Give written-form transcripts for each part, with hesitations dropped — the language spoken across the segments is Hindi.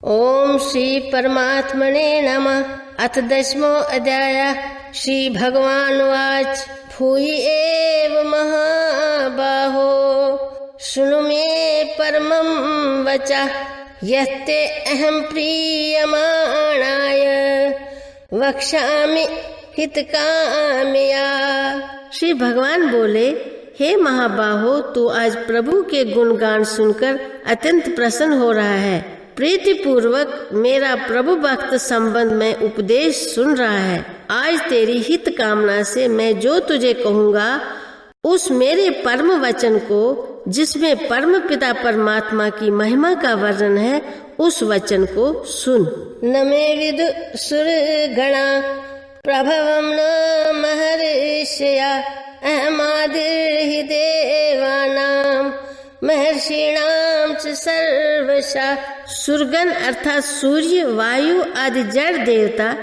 ओम श्री परमात्मने नमः। अथ 10वां अध्याय। श्री भगवानुवाच भूय एव महाबाहो शृणु मे परमं वचः यत्ते अहं प्रीयमाणाय वक्ष्यामि हितकामया। श्री भगवान बोले, हे महाबाहो, तू आज प्रभु के गुणगान सुनकर अत्यंत प्रसन्न हो रहा है, प्रीति पूर्वक मेरा प्रभु भक्त संबंध में उपदेश सुन रहा है। आज तेरी हित कामना से मैं जो तुझे कहूँगा उस मेरे परम वचन को, जिसमें परम पिता परमात्मा की महिमा का वर्णन है, उस वचन को सुन। न मे विदु सुर गणा प्रभवं न महर्षया अहमादिर्हि देवानां महर्षिणां च सर्वशः। सुरगण अर्थात सूर्य, वायु आदि जड़ देवता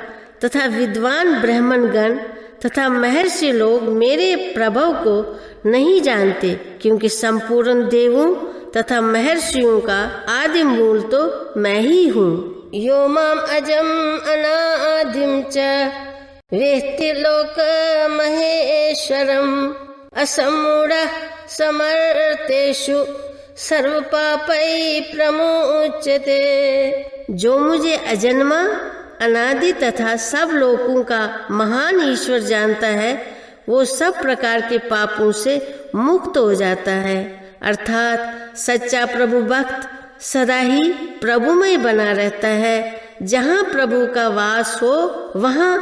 तथा विद्वान ब्राह्मण गण तथा महर्षि लोग मेरे प्रभव को नहीं जानते, क्योंकि संपूर्ण देवों तथा महर्षियों का आदि मूल तो मैं ही हूँ। यो माम अजम अनादिम च वेत्ति लोक महेश्वरम असमूढ़ समर्थेषु सर्व पापै प्रमुच्यते। जो मुझे अजन्मा, अनादि तथा सब लोकों का महान ईश्वर जानता है, वो सब प्रकार के पापों से मुक्त हो जाता है। अर्थात सच्चा प्रभु भक्त सदा ही प्रभुमय बना रहता है। जहाँ प्रभु का वास हो वहाँ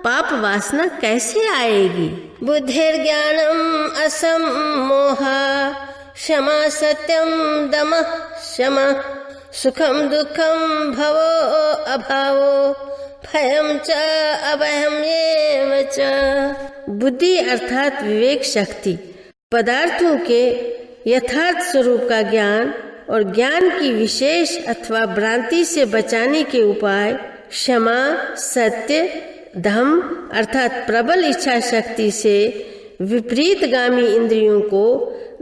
पाप वासना कैसे आएगी। बुद्धिर्ज्ञानम असम्मोहा क्षमा सत्यम दमः शमा सुखम दुखम भवो अभावो भयम च अभयम एव च। बुद्धि अर्थात विवेक शक्ति, पदार्थों के यथार्थ स्वरूप का ज्ञान और ज्ञान की विशेष अथवा भ्रांति से बचाने के उपाय, क्षमा, सत्य, धम अर्थात प्रबल इच्छा शक्ति से विपरीतगामी इंद्रियों को,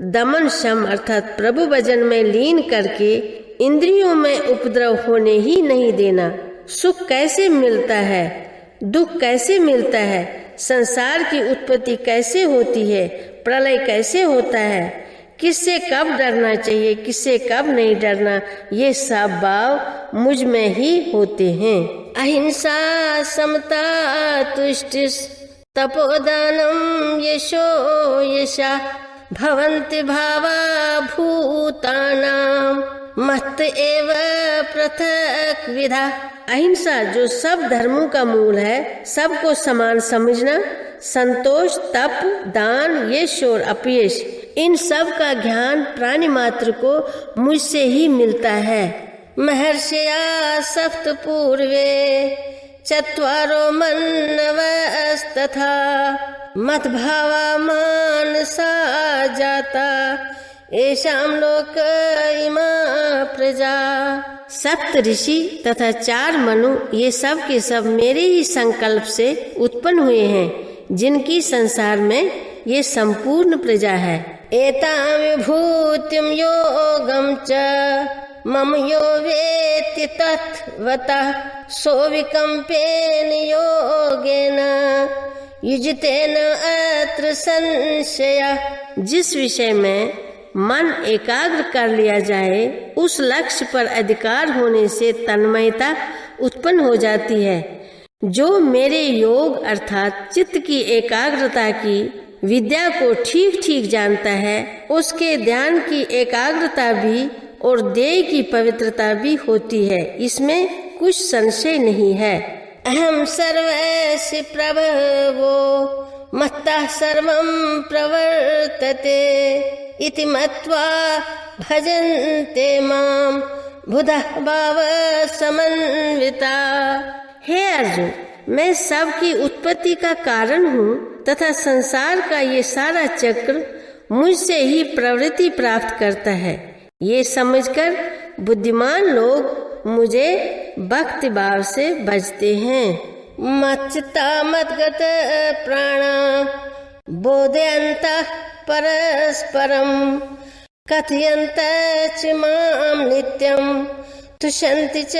दमन शम अर्थात प्रभु भजन में लीन करके इंद्रियों में उपद्रव होने ही नहीं देना। सुख कैसे मिलता है, दुख कैसे मिलता है, संसार की उत्पत्ति कैसे होती है, प्रलय कैसे होता है, किससे कब डरना चाहिए, किससे कब नहीं डरना, ये सब भाव मुझ में ही होते हैं। अहिंसा समता तुष्टि तपोदानम यशो यशा भवन्ति भावा भूतानां मत एव पृथक विधा। अहिंसा जो सब धर्मों का मूल है, सबको समान समझना, संतोष, तप, दान, यश और अपयश, इन सब का ज्ञान प्राणी मात्र को मुझसे ही मिलता है। महर्षिया सप्त पूर्वे चत्वारो मन्नवस्तथा मद्भावा मानसा जाता एषां लोक इमा प्रजा। सप्त ऋषि तथा 4 मनु, ये सब के सब मेरे ही संकल्प से उत्पन्न हुए हैं, जिनकी संसार में ये संपूर्ण प्रजा है। एतां विभूतिं योगं च मम यो वेत्ति तत्वतः सो विकम्पेन योगेन युजतेन अत्र संशय। जिस विषय में मन एकाग्र कर लिया जाए, उस लक्ष्य पर अधिकार होने से तन्मयता उत्पन्न हो जाती है। जो मेरे योग अर्थात चित्त की एकाग्रता की विद्या को ठीक ठीक जानता है, उसके ध्यान की एकाग्रता भी और देह की पवित्रता भी होती है, इसमें कुछ संशय नहीं है। अहम सर्वस्य प्रभवो मत्तः सर्वं प्रवर्तते इति मत्वा भजन्ते मां बुधः भाव समन्विता। हे अर्जुन, मैं सबकी उत्पत्ति का कारण हूँ तथा संसार का ये सारा चक्र मुझसे ही प्रवृत्ति प्राप्त करता है। ये समझकर बुद्धिमान लोग मुझे भक्ति भाव से भजते हैं। मच्चित्ता मद्गत प्राणा बोधयन्तः परस्परं कथयन्तः च मां नित्यं तुषन्ति च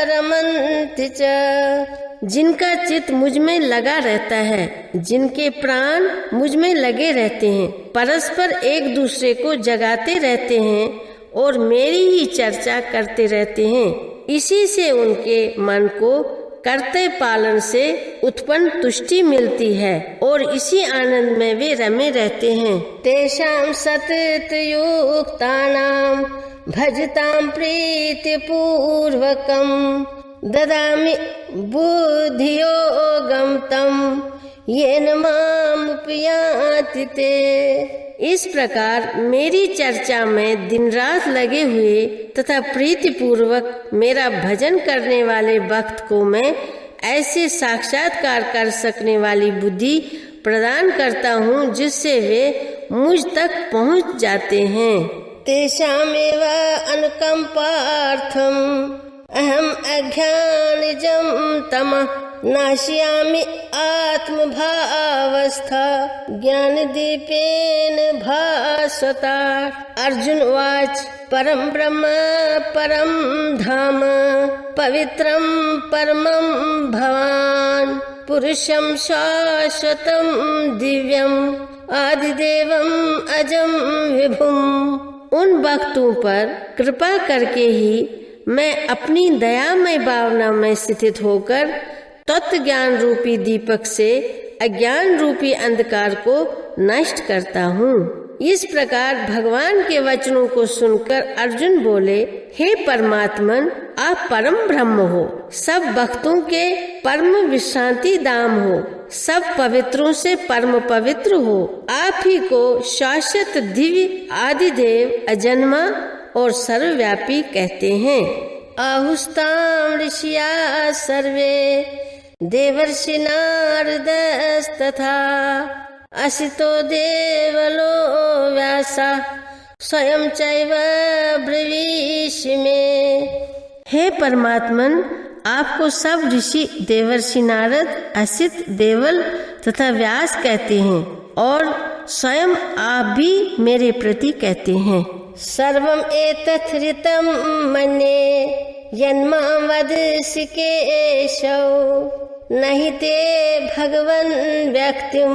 रमन्ति च, जिनका चित्त मुझ में लगा रहता है, जिनके प्राण मुझ में लगे रहते हैं, परस्पर एक दूसरे को जगाते रहते हैं और मेरी ही चर्चा करते रहते हैं। इसी से उनके मन को कर्तव्य पालन से उत्पन्न तुष्टि मिलती है और इसी आनंद में वे रमे रहते हैं। तेषां सतत युक्तानां भजतां प्रीति पूर्वकं ददामि बुद्धियोगं तं येन माम् उपयान्ति ते। इस प्रकार मेरी चर्चा में दिन रात लगे हुए तथा प्रीति पूर्वक मेरा भजन करने वाले भक्त को मैं ऐसे साक्षात्कार कर सकने वाली बुद्धि प्रदान करता हूँ जिससे वे मुझ तक पहुँच जाते हैं। तेषामेव अनुकंपार्थम अहम अज्ञानजं तमः नाशयामि आत्मभावस्था ज्ञानदीपेन भास्वता। अर्जुन उवाच परम ब्रह्म परम धाम पवित्रं परमं भवान् पुरुषं शाश्वतं दिव्यं आदिदेवं अजं विभुम्। उन भक्तों पर कृपा करके ही मैं अपनी दयामय भावना में स्थित होकर तत्व ज्ञान रूपी दीपक से अज्ञान रूपी अंधकार को नष्ट करता हूँ। इस प्रकार भगवान के वचनों को सुनकर अर्जुन बोले, हे परमात्मन, आप परम ब्रह्म हो, सब भक्तों के परम विश्रांति धाम हो, सब पवित्रों से परम पवित्र हो। आप ही को शाश्वत दिव्य आदिदेव अजन्मा और सर्वव्यापी कहते हैं। आहुस्तां ऋषिया सर्वे देवर्षि नारदस्तथा असितो देवलो व्यासा स्वयं चैव ब्रवीषि मे। हे परमात्मन, आपको सब ऋषि देवर्षि नारद, असित, देवल तथा व्यास कहते हैं और स्वयं आप भी मेरे प्रति कहते हैं। सर्वम एतत् ऋतं मन्ये यन्मां वदसि केशव नहि ते भगवन् व्यक्तिं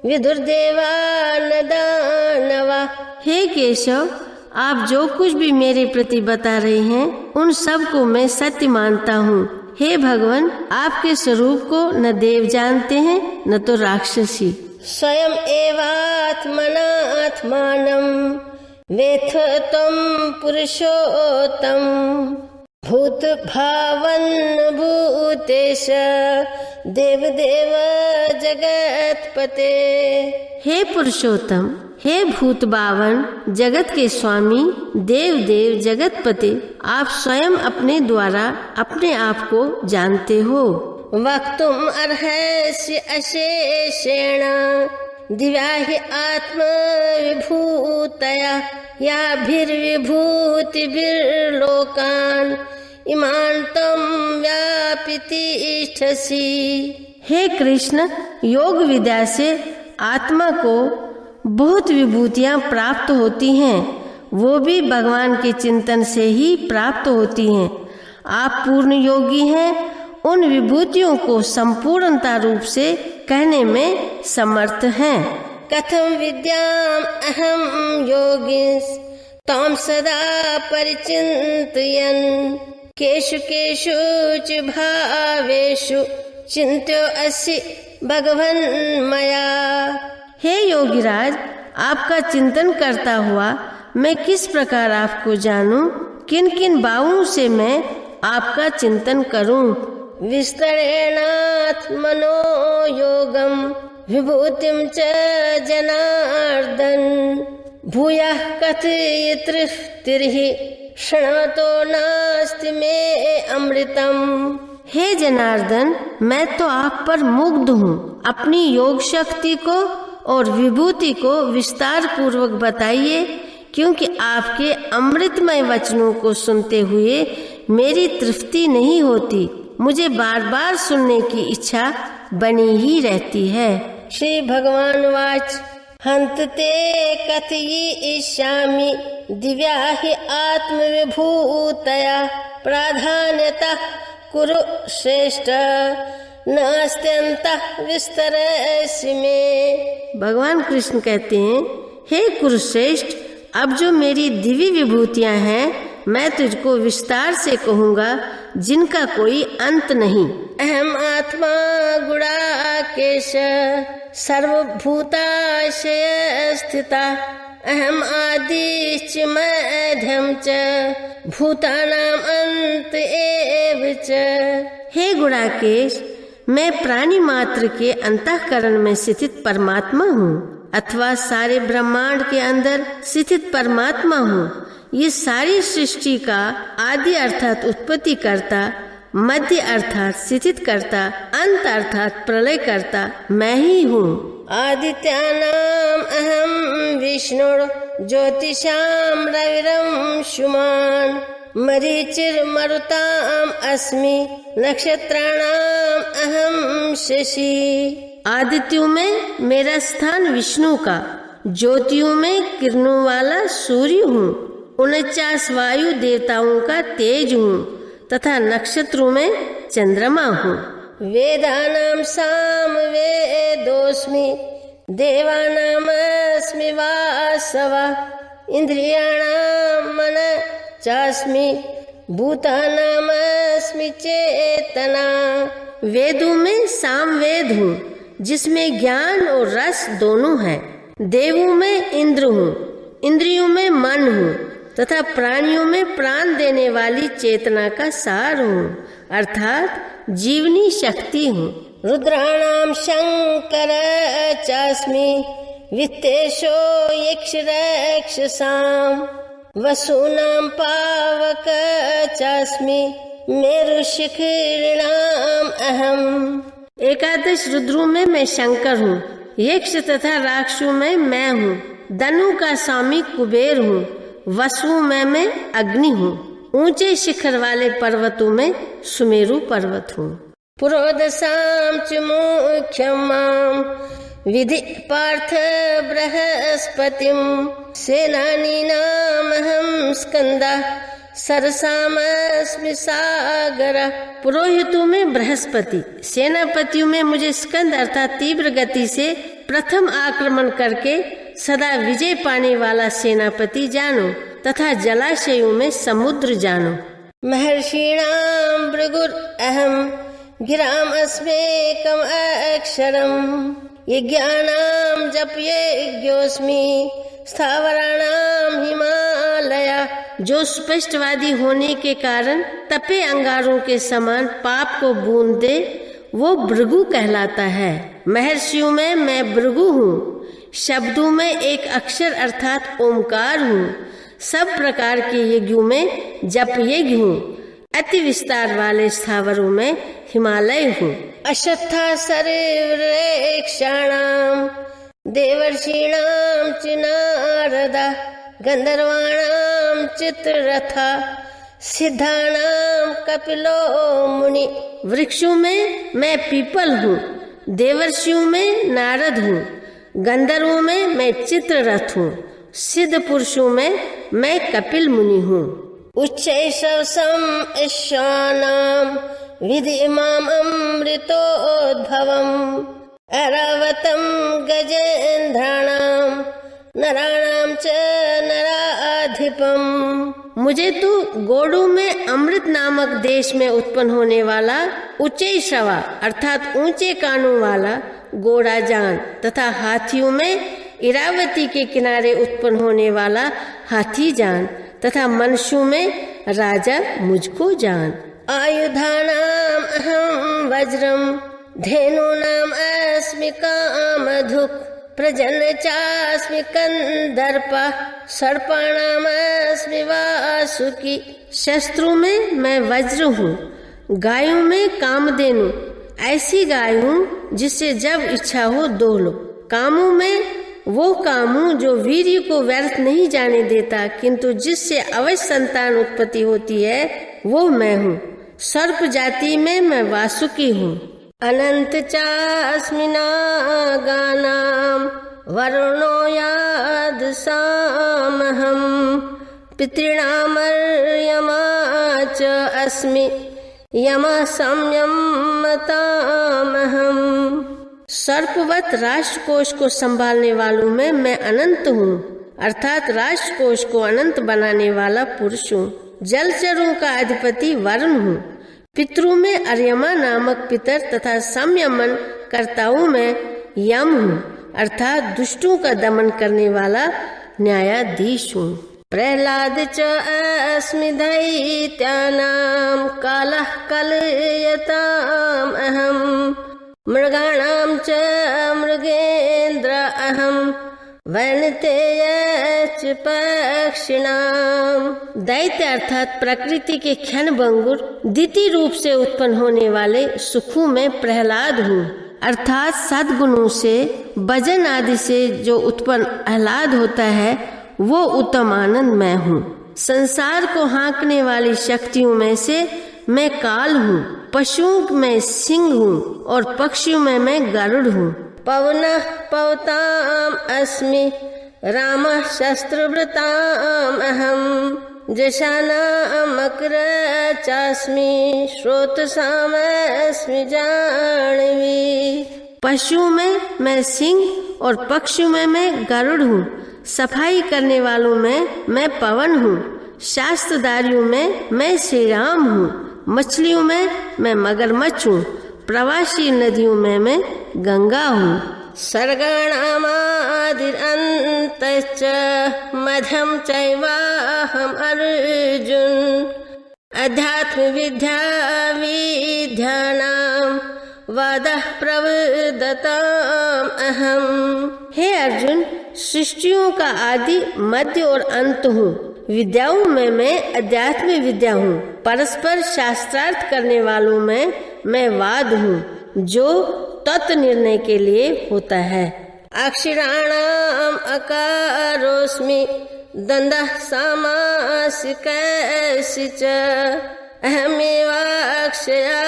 विदुर्देवा न दानवा। हे केशव, आप जो कुछ भी मेरे प्रति बता रहे हैं उन सब को मैं सत्य मानता हूँ। हे भगवान, आपके स्वरूप को न देव जानते हैं न तो राक्षसी। स्वयं एवात्मना आत्मानं वेत्थ त्वं पुरुषोत्तम भूत भावन भूतेश देवदेव जगतपते। हे पुरुषोत्तम, हे भूत भावन, जगत के स्वामी, देव देव जगतपते, आप स्वयं अपने द्वारा अपने आप को जानते हो। वक्तुम अर्हसि अशेषेण दिव्या हि आत्मा विभूतया याभिर्विभूतिभिर्लोकान् इमान् तं व्यापितिष्ठसि। हे कृष्ण, योग विद्या से आत्मा को बहुत विभूतियाँ प्राप्त होती हैं, वो भी भगवान के चिंतन से ही प्राप्त होती हैं। आप पूर्ण योगी हैं, उन विभूतियों को संपूर्णता रूप से कहने में समर्थ हैं। कथम विद्याम अहम योगिंस ताम सदा परिचिन्तयन् केषु केषु च भावेषु चिन्त्यो असि भगवन् मया। हे योगीराज, आपका चिंतन करता हुआ मैं किस प्रकार आपको जानूं, किन किन भावों से मैं आपका चिंतन करूं। विस्तरेणात्मनो योगम विभूतिम च जनार्दन भूयः कथयितृप्तिर्हि शृणवतो नास्ति मे अमृतम। हे जनार्दन, मैं तो आप पर मुग्ध हूँ। अपनी योग शक्ति को और विभूति को विस्तार पूर्वक बताइए, क्योंकि आपके अमृतमय वचनों को सुनते हुए मेरी तृप्ति नहीं होती। मुझे बार बार सुनने की इच्छा बनी ही रहती है। श्री भगवान वाच हन्तते कथयिष्यामि दिव्या हि आत्मविभूतया प्राधान्यतः कुरु श्रेष्ठ नास्त्यन्तः विस्तरसि मे। भगवान कृष्ण कहते हैं, हे कुरुश्रेष्ठ, अब जो मेरी दिव्य विभूतियां हैं मैं तुझको विस्तार से कहूँगा जिनका कोई अंत नहीं। अहम आत्मा गुणाकेश सर्वभूताशय स्थिता अहम आदिश्च मध्यम च भूतानाम अंत एव च। हे गुणाकेश, मैं प्राणी मात्र के अंतःकरण में स्थित परमात्मा हूँ अथवा सारे ब्रह्मांड के अंदर स्थित परमात्मा हूँ। ये सारी सृष्टि का आदि अर्थात उत्पत्ति करता, मध्य अर्थात स्थित करता, अंत अर्थात प्रलय करता मैं ही हूँ। आदित्यानाम अहम विष्णुर ज्योतिषाम रविरंशुमान मरीचिर्मरुताम अस्मि नक्षत्राणाम अहम शशि। आदित्यों में मेरा स्थान विष्णु का, ज्योतियों में किरणों वाला सूर्य हूँ, 49 वायु देवताओं का तेज हूँ तथा नक्षत्रों में चंद्रमा हूँ। वेदानाम साम वेदोस्मि देवानामस्मि वासवा इंद्रियाणाम मन चास्मि भूतानामस्मि चेतना। वेदों में सामवेद हूँ जिसमें ज्ञान और रस दोनों है। देवों में इंद्र हूँ, इंद्रियों में मन हूँ तथा प्राणियों में प्राण देने वाली चेतना का सार हूँ अर्थात जीवनी शक्ति हूँ। रुद्राणाम शंकर चास्मि वित्तेशो यक्षरक्षसाम वसूनाम पावक चास्मि मेरुशिखिरिणाम अहम। एकादश रुद्रों में मैं शंकर हूँ, यक्ष तथा राक्षसों में मैं हूँ, धनु का स्वामी कुबेर हूँ, वसुओं में मैं अग्नि हूँ, ऊंचे शिखर वाले पर्वतों में सुमेरु पर्वत हूँ। पुरोदसाम च मुख्यम माम विधि पार्थ बृहस्पतिम सेनानीनाम अहम स्कंदा सरसामस्मि सागर। पुरोहितों में बृहस्पति, सेनापतियों में मुझे स्कंद अर्थात तीव्र गति से प्रथम आक्रमण करके सदा विजय पाने वाला सेनापति जानो तथा जलाशयों में समुद्र जानो। महर्षिणाम भृगुर अहम गिराम अस्मेकम अक्षरम यज्ञानाम जप यज्ञोस्मि स्थावराणाम हिमालया। जो स्पष्टवादी होने के कारण तपे अंगारों के समान पाप को बूंद दे वो भृगु कहलाता है। महर्षियों में मैं भृगु हूँ, शब्दों में एक अक्षर अर्थात ओमकार हूँ, सब प्रकार के यज्ञों में जप यज्ञ हूँ, अति विस्तार वाले स्थावरों में हिमालय हूँ। अश्वत्था सर्वक्षाणाम देवर्षीणाम च नारदा गंधर्वाणाम चित्ररथा सिद्धानाम कपिलो मुनि। वृक्षों में मैं पीपल हूँ, देवर्षियों में नारद हूँ, गंधर्वों में मैं चित्ररथ हूँ, सिद्ध पुरुषों में मैं कपिल मुनि हूँ। उच्चैषवसम ईशानाम विधि इमाम अमृतोद्भवम ऐरावतम गजेंद्राणाम नराणाम च नराधिपम। मुझे तो गोडों में अमृत नामक देश में उत्पन्न होने वाला उच्चैषवा अर्थात ऊंचे कानों वाला घोड़ा जान तथा हाथियों में इरावती के किनारे उत्पन्न होने वाला हाथी जान तथा मनुष्यों में राजा मुझको जान। आयुधानाम अहम वज्रम धेनूनाम अस्मि कामधुक् प्रजन चास्मि कंदर्पा सर्पाणाम अस्मि वासुकी। शस्त्रों में मैं वज्र हूँ, गायों में कामधेनु, ऐसी गाय हूँ जिससे जब इच्छा हो दो लो। कामों में वो काम हूँ जो वीर्य को व्यर्थ नहीं जाने देता किंतु जिससे अवश्य संतान उत्पत्ति होती है वो मैं हूँ। सर्प जाति में मैं वासुकी हूँ। अनंत चास्मि नागानाम वरुणो यादसामहं पितॄणामर्यमा च अस्मि यमः संयमतामहम्। सर्पवत राष्ट्रकोश को संभालने वालों में मैं अनंत हूँ, अर्थात राष्ट्रकोश को अनंत बनाने वाला पुरुष हूँ। जलचरों का अधिपति वरुण हूँ। पितरों में अर्यमा नामक पितर तथा संयमन कर्ताओं में यम हूँ, अर्थात दुष्टों का दमन करने वाला न्यायाधीश हूँ। प्रहलाद च अस्मि दैत्यानां कालः कलयताम् अहम् मृगाणां च मृगेन्द्र अहम् वैनतेय च पक्षिणाम। दैत्य अर्थात प्रकृति के क्षणभंगुर द्वितीय रूप से उत्पन्न होने वाले सुखों में प्रहलाद हूँ, अर्थात सद्गुणों से भजन आदि से जो उत्पन्न आह्लाद होता है वो उत्तम आनंद मैं हूँ। संसार को हाँकने वाली शक्तियों में से मैं काल हूँ। पशुओं में सिंह हूँ और पक्षियों में मैं गरुड़ हूँ। पवनः पवताम् अस्मि रामः शस्त्रवृताम् अहम् जशानां मकरः चास्मि श्रोतसामस्मि जाह्नवी। पशुओं में मैं सिंह और पक्षियों में मैं गरुड़ हूँ। सफाई करने वालों में मैं पवन हूँ। शास्त्रधारियों में मैं श्री राम हूँ। मछलियों में मैं मगरमच्छ हूँ। प्रवासी नदियों में मैं गंगा हूँ। सर्गाणामादिरन्तश्च मध्यम चैवाहम् अर्जुन अध्यात्म विद्या विद्यानां वादः प्रवदताम् अहम्। हे अर्जुन, सृष्टियों का आदि मध्य और अंत हूँ। विद्याओं में मैं अध्यात्म विद्या हूँ। परस्पर शास्त्रार्थ करने वालों में मैं वाद हूँ, जो तत्व निर्णय के लिए होता है। अक्षराणाम अकारोस्मि द्वन्द्वः सामासिकस्य च अहमेवाक्षया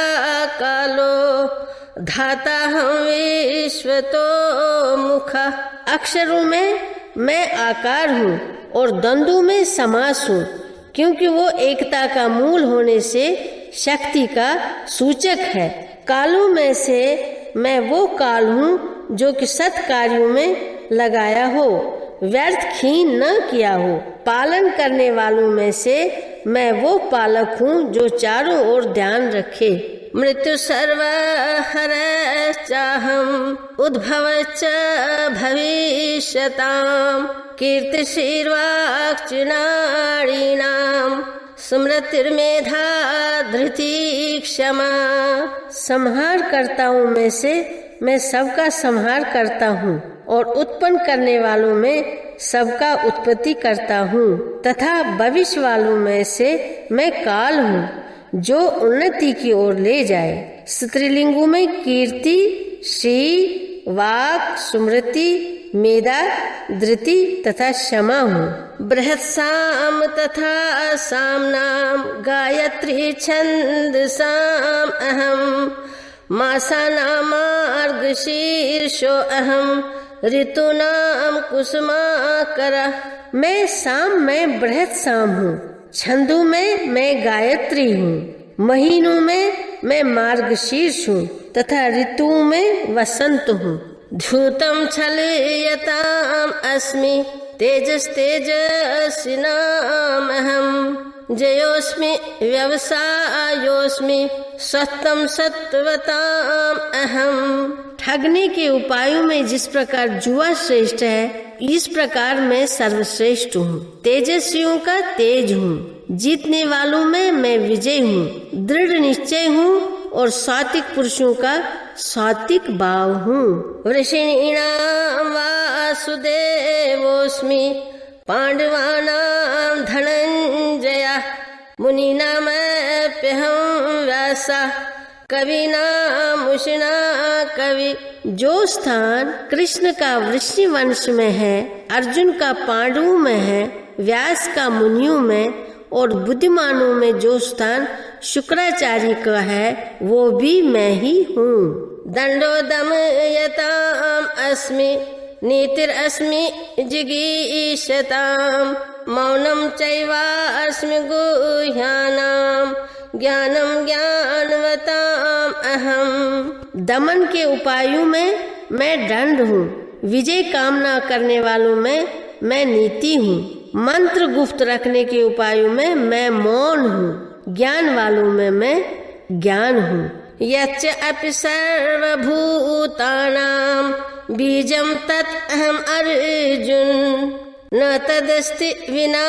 कालो धाताहं विश्वतो मुखः। अक्षरों में मैं आकार हूँ और द्वंद्वों में समास हूँ, क्योंकि वो एकता का मूल होने से शक्ति का सूचक है। कालों में से मैं वो काल हूँ जो कि सत कार्यों में लगाया हो, व्यर्थ खीन न किया हो। पालन करने वालों में से मैं वो पालक हूँ जो चारों ओर ध्यान रखे। मृत्यु सर्वहरश्चाहम् उद्भवश्च भविष्यताम् कीर्तिशीर्वाक्चिनारीणाम् स्मृतिर्मेधा धृति क्षमा। संहार कर्ताओं में से मैं सबका संहार करता हूँ और उत्पन्न करने वालों में सबका उत्पत्ति करता हूँ, तथा भविष्य वालों में से मैं काल हूँ जो उन्नति की ओर ले जाए। स्त्रीलिंगों में कीर्ति, श्री, वाक, स्मृति, मेधा, धृति तथा क्षमा हूँ। बृहत् साम तथा सामनाम गायत्री छंदसाम अहम् मासानां मार्गशीर्षो अहम् ऋतूनां कुसुमाकरः। मैं साम में बृहत् साम हूँ। छंदों में मैं गायत्री हूँ। महीनों में मैं मार्गशीर्ष हूँ तथा ऋतुओं में वसंत हूँ। धूतम छलयताम् अस्मि तेजस्तेजस्विनाम् अहम् जयोस्मि व्यवसायोस्मि सत्यम सत्वताम् अहम्। ठगने के उपायों में जिस प्रकार जुआ श्रेष्ठ है, इस प्रकार मैं सर्वश्रेष्ठ हूँ। तेजस्वियों का तेज हूँ। जीतने वालों में मैं विजय हूँ। दृढ़ निश्चय हूँ और सात्विक पुरुषों का सात्विक भाव हूँ। वृषिणीनां वासुदेवोऽस्मि पांडवानां धनंजयः मुनीनामप्यहं व्यासः कवीनामुषिणा कवि। जो स्थान कृष्ण का वृषिवंश में है, अर्जुन का पांडवों में है, व्यास का मुनियों में और बुद्धिमानों में जो स्थान शुक्राचार्य का है, वो भी मैं ही हूँ। दंडो दमयताम् अस्मि नीतिरस्मि जिगीषताम् मौनं चैवास्मि गुह्यानाम् ज्ञानम ज्ञानवताम अहम। दमन के उपायों में मैं दंड हूँ, विजय कामना करने वालों में मैं नीति हूँ, मंत्र गुप्त रखने के उपायों में मैं मौन हूँ, ज्ञान वालों में मैं ज्ञान हूँ। यच्च अपि सर्वभूतानां बीजं तत् अहम् अर्जुन न तदस्ति विना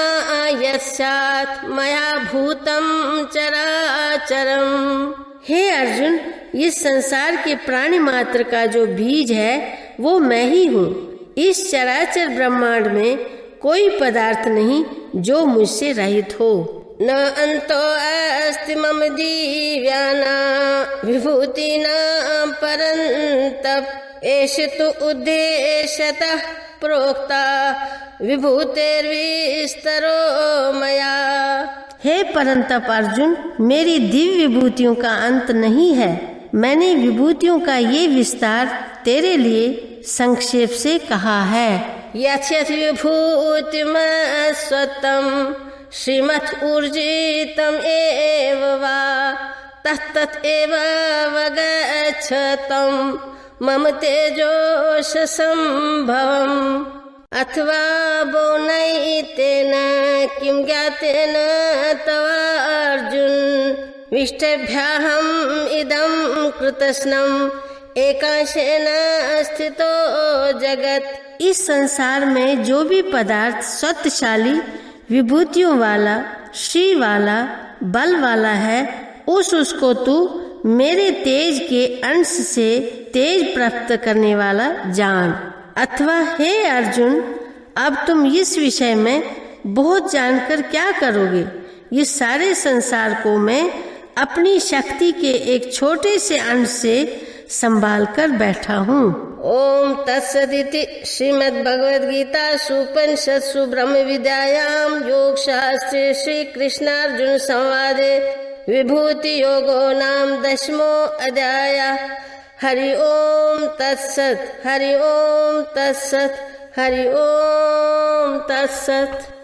यस्यात् मया भूतं चराचरम्। हे अर्जुन, इस संसार के प्राणी मात्र का जो बीज है वो मैं ही हूँ। इस चराचर ब्रह्मांड में कोई पदार्थ नहीं जो मुझसे रहित हो। न अंतो अस्ति मम दिव्यानां विभूतिनां परन्तप एष तु उद्देश्यतः प्रोक्ता विभूतेर्विस्तरो मया। हे परंतप अर्जुन, मेरी दिव्य विभूतियों का अंत नहीं है। मैंने विभूतियों का ये विस्तार तेरे लिए संक्षेप से कहा है। यथयथ विभूतिमस्वत्वं श्रीमत् ऊर्जितम् एव वा तत्तत् एव अवगच्छतं मम तेजोश संभवम् अथवा बोनैतेन किं ज्ञातेन तव अर्जुन विष्टभ्याहम् इदं कृतस्नम् एकांशेन स्थितो जगत। इस संसार में जो भी पदार्थ सत्यशाली विभूतियों वाला, श्री वाला, बल वाला है, उसको तू मेरे तेज के अंश से तेज प्राप्त करने वाला जान। अथवा हे अर्जुन, अब तुम इस विषय में बहुत जानकर क्या करोगे? इस सारे संसार को मैं अपनी शक्ति के एक छोटे से अंश से संभाल कर बैठा हूँ। ओम तत्सदिति श्रीमद् भगवद गीता उपनिषत्सु ब्रह्म विद्यायां योग शास्त्रे श्री कृष्णार्जुन संवादे विभूति योगो नाम 10वां अध्याय। हरि ओम तत्सत, हरि ओम तत्सत, हरि ओम तत्सत।